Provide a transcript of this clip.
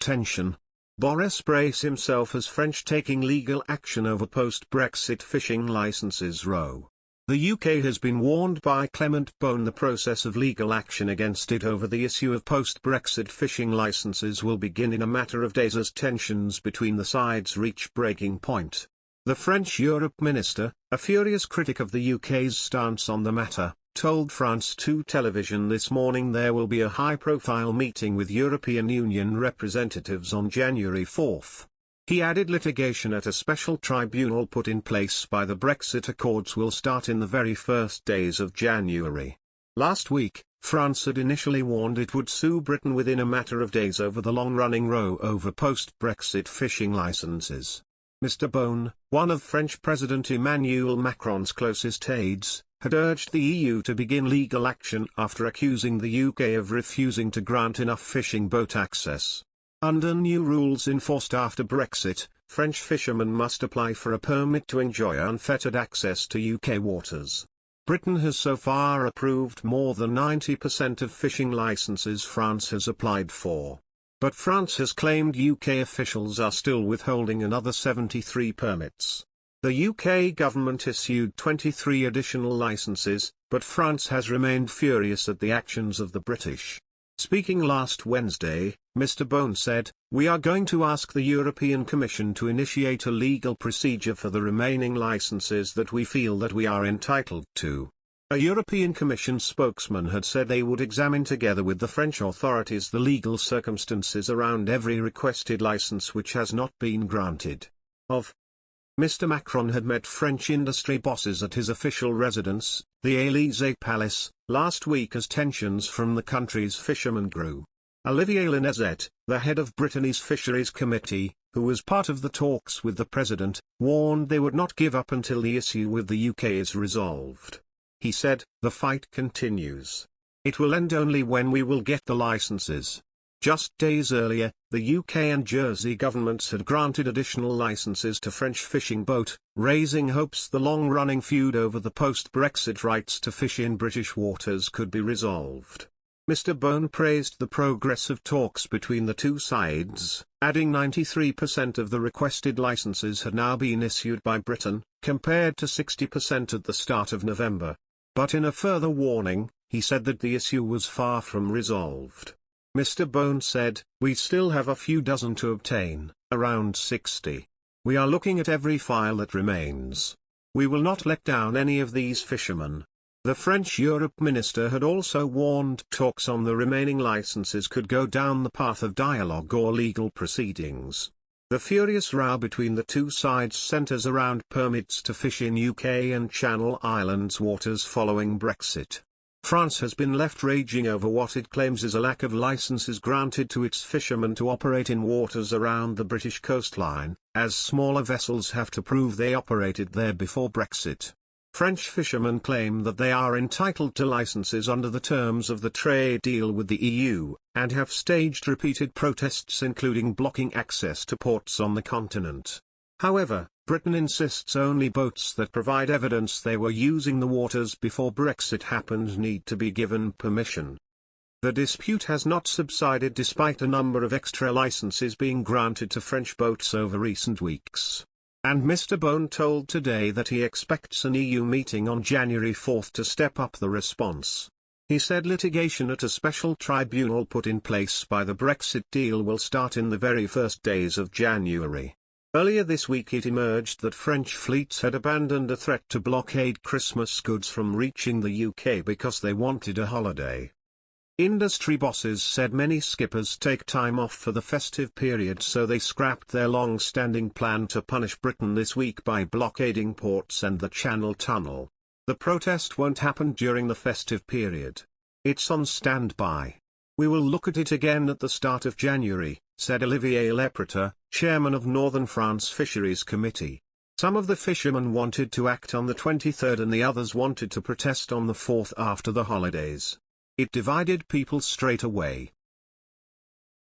tension. Boris brace himself as French taking legal action over post-Brexit fishing licences row. The UK has been warned by Clement Beaune the process of legal action against it over the issue of post-Brexit fishing licences will begin in a matter of days as tensions between the sides reach breaking point. The French Europe minister, a furious critic of the UK's stance on the matter, told France 2 Television this morning there will be a high-profile meeting with European Union representatives on January 4. He added litigation at a special tribunal put in place by the Brexit Accords will start in the very first days of January. Last week, France had initially warned it would sue Britain within a matter of days over the long-running row over post-Brexit fishing licences. Mr. Beaune, one of French President Emmanuel Macron's closest aides, had urged the EU to begin legal action after accusing the UK of refusing to grant enough fishing boat access. Under new rules enforced after Brexit, French fishermen must apply for a permit to enjoy unfettered access to UK waters. Britain has so far approved more than 90% of fishing licenses France has applied for. But France has claimed UK officials are still withholding another 73 permits. The UK government issued 23 additional licenses, but France has remained furious at the actions of the British. Speaking last Wednesday, Mr. Beaune said, "We are going to ask the European Commission to initiate a legal procedure for the remaining licenses that we feel that we are entitled to." A European Commission spokesman had said they would examine together with the French authorities the legal circumstances around every requested license which has not been granted. Mr. Macron had met French industry bosses at his official residence, the Élysée Palace, last week as tensions from the country's fishermen grew. Olivier Linezet, the head of Brittany's Fisheries Committee, who was part of the talks with the president, warned they would not give up until the issue with the UK is resolved. He said, "The fight continues. It will end only when we will get the licenses." Just days earlier, the UK and Jersey governments had granted additional licenses to French fishing boat, raising hopes the long-running feud over the post-Brexit rights to fish in British waters could be resolved. Mr. Beaune praised the progress of talks between the two sides, adding 93% of the requested licenses had now been issued by Britain, compared to 60% at the start of November. But in a further warning, he said that the issue was far from resolved. Mr. Beaune said, "We still have a few dozen to obtain, around 60. We are looking at every file that remains. We will not let down any of these fishermen." The French Europe minister had also warned talks on the remaining licenses could go down the path of dialogue or legal proceedings. The furious row between the two sides centres around permits to fish in UK and Channel Islands waters following Brexit. France has been left raging over what it claims is a lack of licenses granted to its fishermen to operate in waters around the British coastline, as smaller vessels have to prove they operated there before Brexit. French fishermen claim that they are entitled to licenses under the terms of the trade deal with the EU, and have staged repeated protests including blocking access to ports on the continent. However, Britain insists only boats that provide evidence they were using the waters before Brexit happened need to be given permission. The dispute has not subsided despite a number of extra licenses being granted to French boats over recent weeks. And Mr. Beaune told Today that he expects an EU meeting on January 4 to step up the response. He said litigation at a special tribunal put in place by the Brexit deal will start in the very first days of January. Earlier this week it emerged that French fleets had abandoned a threat to blockade Christmas goods from reaching the UK because they wanted a holiday. Industry bosses said many skippers take time off for the festive period, so they scrapped their long-standing plan to punish Britain this week by blockading ports and the Channel Tunnel. The protest won't happen during the festive period. It's on standby. "We will look at it again at the start of January," said Olivier Lepreter, chairman of Northern France Fisheries Committee. Some of the fishermen wanted to act on the 23rd and the others wanted to protest on the 4th after the holidays. It divided people straight away.